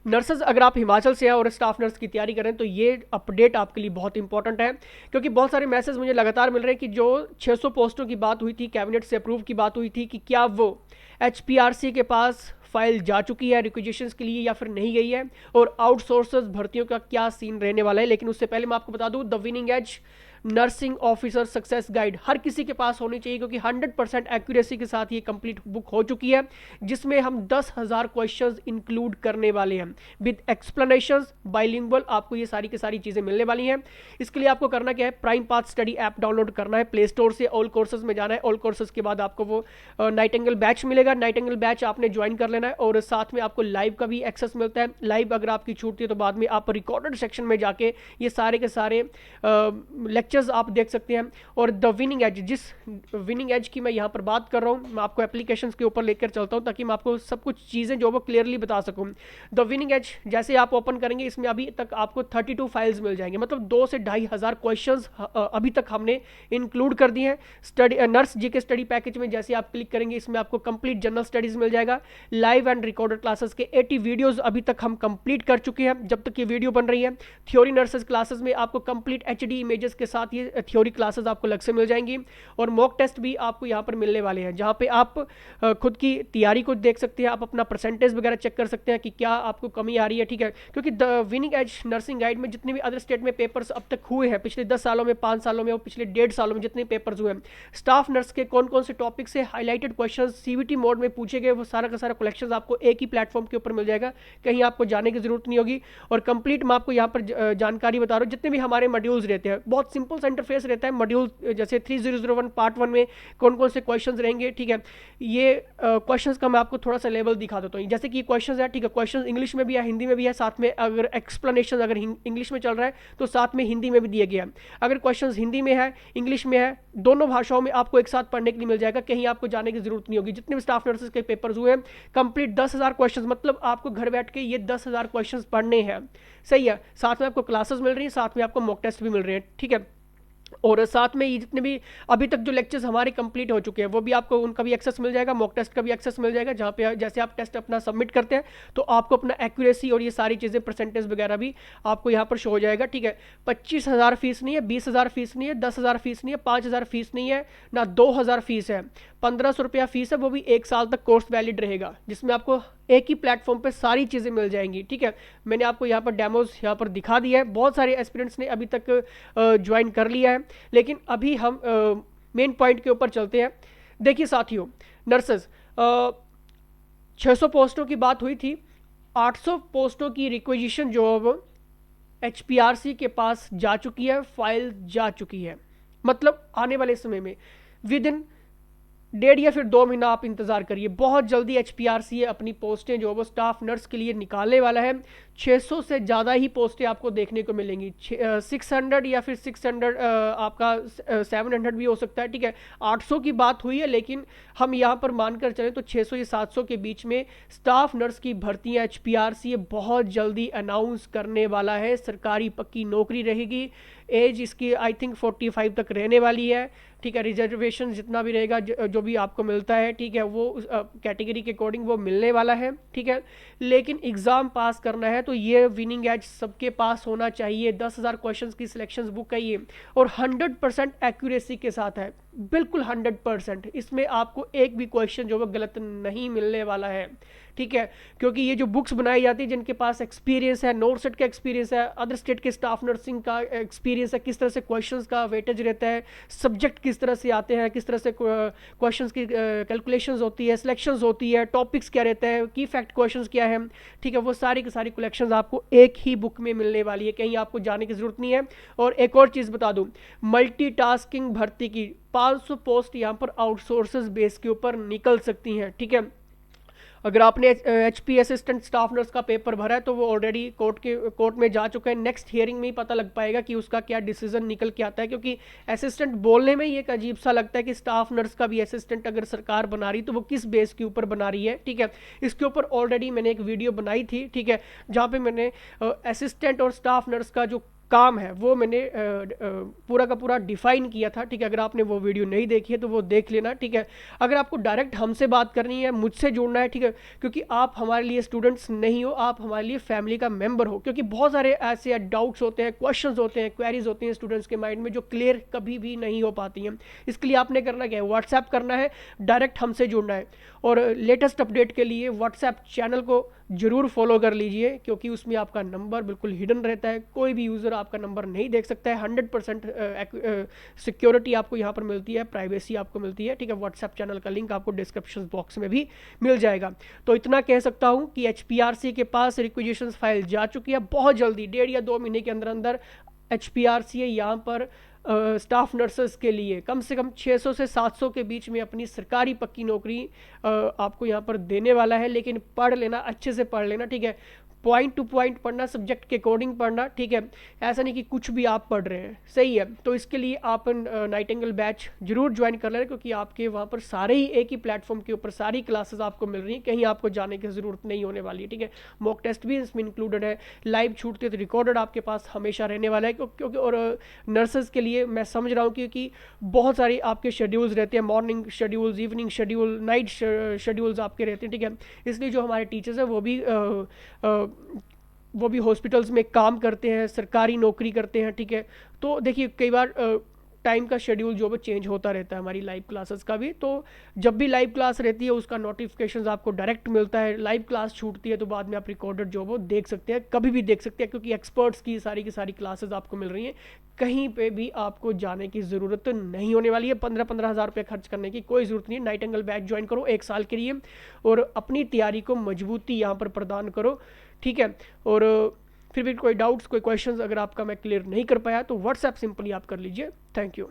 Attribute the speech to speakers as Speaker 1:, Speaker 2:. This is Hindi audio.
Speaker 1: नर्सेज अगर आप हिमाचल से हैं और स्टाफ नर्स की तैयारी करें तो ये अपडेट आपके लिए बहुत इंपॉर्टेंट है, क्योंकि बहुत सारे मैसेज मुझे लगातार मिल रहे हैं कि जो 600 पोस्टों की बात हुई थी, कैबिनेट से अप्रूव की बात हुई थी, कि क्या वो HPRC के पास फाइल जा चुकी है रिक्विजिशंस के लिए या फिर नहीं गई है, और आउटसोर्सेज भर्तियों का क्या सीन रहने वाला है। लेकिन उससे पहले मैं आपको बता दूं, the winning edge nursing officer success guide हर किसी के पास होनी चाहिए, क्योंकि 100% एक्यूरेसी के साथ ये कंप्लीट बुक हो चुकी है, जिसमें हम 10,000 क्वेश्चंस इंक्लूड करने वाले हैं विद एक्सप्लेनेशंस बाइलिंगुअल। आपको ये सारी की सारी चीज़ें मिलने वाली हैं। इसके लिए आपको करना क्या है, prime path study app download करना है, प्ले स्टोर से ऑल कोर्सेज में जाना है। ऑल कोर्सेज के बाद आपको वो नाइटिंगेल बैच मिलेगा, नाइटिंगेल बैच आपने ज्वाइन कर लेना है, और साथ में आपको लाइव का भी एक्सेस मिलता है। लाइव अगर आपकी छूटती है तो बाद में आप रिकॉर्डेड सेक्शन में जाके ये सारे के सारे लेक्चर्स आप देख सकते हैं। और द विनिंग एज, जिस विनिंग एज की मैं यहाँ पर बात कर रहा हूँ, मैं आपको एप्लीकेशंस के ऊपर लेकर चलता हूँ ताकि मैं आपको सब कुछ चीज़ें जो वो क्लियरली बता सकूँ। द विनिंग एज जैसे आप ओपन करेंगे, इसमें अभी तक आपको 32 फाइल्स मिल जाएंगे, मतलब 2 से 2,500 क्वेश्चंस अभी तक हमने इंक्लूड कर दिए हैं। स्टडी नर्स जी के स्टडी पैकेज में जैसे आप क्लिक करेंगे, इसमें आपको कंप्लीट जनरल स्टडीज मिल जाएगा। लाइव एंड रिकॉर्डेड क्लासेस के 80 वीडियोस अभी तक हम कंप्लीट कर चुके हैं जब तक ये वीडियो बन रही है। थ्योरी नर्सेज क्लासेस में आपको कंप्लीट HD इमेजेस के साथ ये थ्योरी क्लासेस आपको अलग से मिल जाएंगी, और मॉक टेस्ट भी आपको यहाँ पर मिलने वाले हैं, जहाँ पे आप खुद की तैयारी को देख सकते हैं, आप अपना परसेंटेज वगैरह चेक कर सकते हैं कि क्या आपको कमी आ रही है। ठीक है, क्योंकि the winning edge nursing guide में जितने भी अदर स्टेट में पेपर्स अब तक हुए हैं पिछले 10 सालों में, 5 सालों में और पिछले 1.5 सालों में जितने पेपर्स हुए हैं, स्टाफ नर्स के कौन कौन से टॉपिक से हाईलाइटेड क्वेश्चन CVT मोड में पूछे गए, वो सारा का सारा कलेक्शन आपको एक ही प्लेटफॉर्म के ऊपर मिल जाएगा, कहीं आपको जाने की जरूरत नहीं होगी। और कंप्लीट मैं आपको यहाँ पर जानकारी बता रहा हूँ, जितने भी हमारे मॉड्यूल्स रहते हैं, बहुत सिंपल सा इंटरफेस रहता है। मॉड्यूल जैसे 3001 पार्ट 1 में कौन कौन से क्वेश्चंस रहेंगे, ठीक है, ये क्वेश्चंस का मैं आपको थोड़ा सा लेवल दिखा देता हूँ। जैसे कि क्वेश्चंस है, ठीक है, क्वेश्चंस इंग्लिश में भी है, हिंदी में भी है, साथ में अगर एक्सप्लेनेशन अगर इंग्लिश में चल रहा है तो साथ में हिंदी में भी दिया गया है। अगर क्वेश्चंस हिंदी में है, इंग्लिश में है, दोनों भाषाओं में आपको एक साथ पढ़ने के लिए मिल जाएगा, कहीं आपको जाने की जरूरत नहीं होगी। जितने भी स्टाफ नर्सेज के पेपर्स हुए हैं कंप्लीट 10,000 क्वेश्चन, मतलब आपको घर बैठ के ये 10,000 क्वेश्चन पढ़ने हैं। सही है, साथ में आपको क्लासेस मिल रही है, साथ में आपको मॉक टेस्ट भी मिल रहे हैं। ठीक है, और साथ में ये जितने भी अभी तक जो लेक्चर्स हमारे कंप्लीट हो चुके हैं वो भी आपको उनका भी एक्सेस मिल जाएगा, मॉक टेस्ट का भी एक्सेस मिल जाएगा, जहाँ पे जैसे आप टेस्ट अपना सबमिट करते हैं तो आपको अपना एक्यूरेसी और ये सारी चीज़ें परसेंटेज वगैरह भी आपको यहाँ पर शो हो जाएगा। ठीक है, 25,000 फीस नहीं है, 20,000 फीस नहीं है, 10,000 फीस नहीं है, 5,000 फीस नहीं है ना, 2,000 फीस है, 1,500 रुपया फीस है, वो भी 1 साल तक कोर्स वैलिड रहेगा, जिसमें आपको एक ही प्लेटफॉर्म पे सारी चीज़ें मिल जाएंगी। ठीक है, मैंने आपको यहाँ पर डेमोज यहाँ पर दिखा दिया है, बहुत सारे एस्पिरेंट्स ने अभी तक ज्वाइन कर लिया है, लेकिन अभी हम मेन पॉइंट के ऊपर चलते हैं। देखिए साथियों, नर्सेज 600 पोस्टों की बात हुई थी, 800 पोस्टों की रिक्वेजिशन जो HPRC के पास जा चुकी है, फाइल जा चुकी है, मतलब आने वाले समय में विद इन 1.5 या फिर 2 महीना आप इंतजार करिए, बहुत जल्दी HPRC अपनी पोस्टें जो वो स्टाफ नर्स के लिए निकालने वाला है। 600 से ज़्यादा ही पोस्टें आपको देखने को मिलेंगी, 600 या फिर 600 आपका 700 भी हो सकता है। ठीक है, 800 की बात हुई है, लेकिन हम यहाँ पर मानकर चलें तो 600 या 700 के बीच में स्टाफ नर्स की भर्तियाँ HPRC बहुत जल्दी अनाउंस करने वाला है। सरकारी पक्की नौकरी रहेगी, एज इसकी आई थिंक 45 तक रहने वाली है। ठीक है, रिजर्वेशन जितना भी रहेगा जो भी आपको मिलता है, ठीक है, वो कैटेगरी के अकॉर्डिंग वो मिलने वाला है। ठीक है, लेकिन एग्ज़ाम पास करना है तो ये विनिंग एज सबके पास होना चाहिए। 10,000 क्वेश्चंस की सिलेक्शंस बुक है ये, और 100% एक्यूरेसी के साथ है, बिल्कुल 100%। इसमें आपको एक भी क्वेश्चन जो वो गलत नहीं मिलने वाला है। ठीक है, क्योंकि ये जो बुक्स बनाई जाती है, जिनके पास एक्सपीरियंस है, नॉर्थ सेट का एक्सपीरियंस है, अदर स्टेट के स्टाफ नर्सिंग का एक्सपीरियंस है, किस तरह से क्वेश्चंस का वेटेज रहता है, सब्जेक्ट किस तरह से आते हैं, किस तरह से क्वेश्चंस की कैलकुलेशंस होती है, सिलेक्शंस होती है, टॉपिक्स क्या रहता है, की फैक्ट क्वेश्चंस क्या है। ठीक है, वो सारी की सारी कलेक्शंस आपको एक ही बुक में मिलने वाली है, कहीं आपको जाने की जरूरत नहीं है। और एक और चीज़ बता दूँ, मल्टीटास्किंग भर्ती की 500 पोस्ट यहाँ पर आउटसोर्सेज बेस के ऊपर निकल सकती हैं। ठीक है, अगर आपने HP असिस्टेंट स्टाफ नर्स का पेपर भरा है तो वो ऑलरेडी कोर्ट में जा चुका है। नेक्स्ट हियरिंग में ही पता लग पाएगा कि उसका क्या डिसीजन निकल के आता है, क्योंकि असिस्टेंट बोलने में ही एक अजीब सा लगता है कि स्टाफ नर्स का भी असिस्टेंट अगर सरकार बना रही तो वो किस बेस के ऊपर बना रही है। ठीक है, इसके ऊपर ऑलरेडी मैंने एक वीडियो बनाई थी, ठीक है, जहाँ पे मैंने असिस्टेंट और स्टाफ नर्स का जो काम है वो मैंने पूरा का पूरा डिफाइन किया था, ठीक है। अगर आपने वो वीडियो नहीं देखी है तो वो देख लेना, ठीक है। अगर आपको डायरेक्ट हमसे बात करनी है, मुझसे जुड़ना है, ठीक है, क्योंकि आप हमारे लिए स्टूडेंट्स नहीं हो, आप हमारे लिए फैमिली का मेंबर हो, क्योंकि बहुत सारे ऐसे डाउट्स होते हैं, क्वेश्चंस होते हैं, क्वेरीज होती हैं स्टूडेंट्स के माइंड में जो क्लियर कभी भी नहीं हो पाती हैं। इसके लिए आपने करना क्या है, व्हाट्सएप करना है, डायरेक्ट हमसे जुड़ना है, और लेटेस्ट अपडेट के लिए व्हाट्सएप चैनल को जरूर फॉलो कर लीजिए, क्योंकि उसमें आपका नंबर बिल्कुल हिडन रहता है, कोई भी यूज़र आपका नंबर नहीं देख सकता है। 100% सिक्योरिटी आपको यहाँ पर मिलती है, प्राइवेसी आपको मिलती है, ठीक है। व्हाट्सएप चैनल का लिंक आपको डिस्क्रिप्शन बॉक्स में भी मिल जाएगा। तो इतना कह सकता हूँ कि HPRC के पास रिक्वेजिशंस फाइल जा चुकी है, बहुत जल्दी 1.5 या 2 महीने के अंदर अंदर HPRC यहाँ पर स्टाफ नर्सेस के लिए कम से कम 600 से 700 के बीच में अपनी सरकारी पक्की नौकरी आपको यहाँ पर देने वाला है। लेकिन पढ़ लेना, अच्छे से पढ़ लेना, ठीक है। पॉइंट टू पॉइंट पढ़ना, सब्जेक्ट के अकॉर्डिंग पढ़ना, ठीक है। ऐसा नहीं कि कुछ भी आप पढ़ रहे हैं, सही है। तो इसके लिए आप नाइटिंगेल बैच जरूर ज्वाइन कर लें, क्योंकि आपके वहाँ पर सारे ही एक ही प्लेटफॉर्म के ऊपर सारी क्लासेस आपको मिल रही हैं, कहीं आपको जाने की ज़रूरत नहीं होने वाली है, ठीक है। मॉक टेस्ट भी इसमें इंक्लूडेड है, लाइव छूटते तो रिकॉर्डेड आपके पास हमेशा रहने वाला है, क्योंकि और नर्सेज के लिए मैं समझ रहा हूँ क्योंकि बहुत सारे आपके शेड्यूल्स रहते हैं, morning schedules, evening schedule, night schedules आपके रहते हैं, ठीक है। इसलिए जो हमारे टीचर्स हैं वो भी हॉस्पिटल्स में काम करते हैं, सरकारी नौकरी करते हैं, ठीक है। तो देखिए कई बार टाइम का शेड्यूल जो है चेंज होता रहता है, हमारी लाइव क्लासेस का भी। तो जब भी लाइव क्लास रहती है उसका नोटिफिकेशंस आपको डायरेक्ट मिलता है, लाइव क्लास छूटती है तो बाद में आप रिकॉर्डेड जो वो देख सकते हैं, कभी भी देख सकते हैं, क्योंकि एक्सपर्ट्स की सारी क्लासेस आपको मिल रही हैं। कहीं पे भी आपको जाने की ज़रूरत नहीं होने वाली है। 15-15 हज़ार रुपये खर्च करने की कोई ज़रूरत नहीं है। नाइटिंगेल बैच ज्वाइन करो 1 साल के लिए और अपनी तैयारी को मजबूती यहाँ पर प्रदान करो, ठीक है। और फिर भी कोई डाउट्स, कोई क्वेश्चंस अगर आपका मैं क्लियर नहीं कर पाया तो व्हाट्सएप सिंपली आप कर लीजिए। Thank you.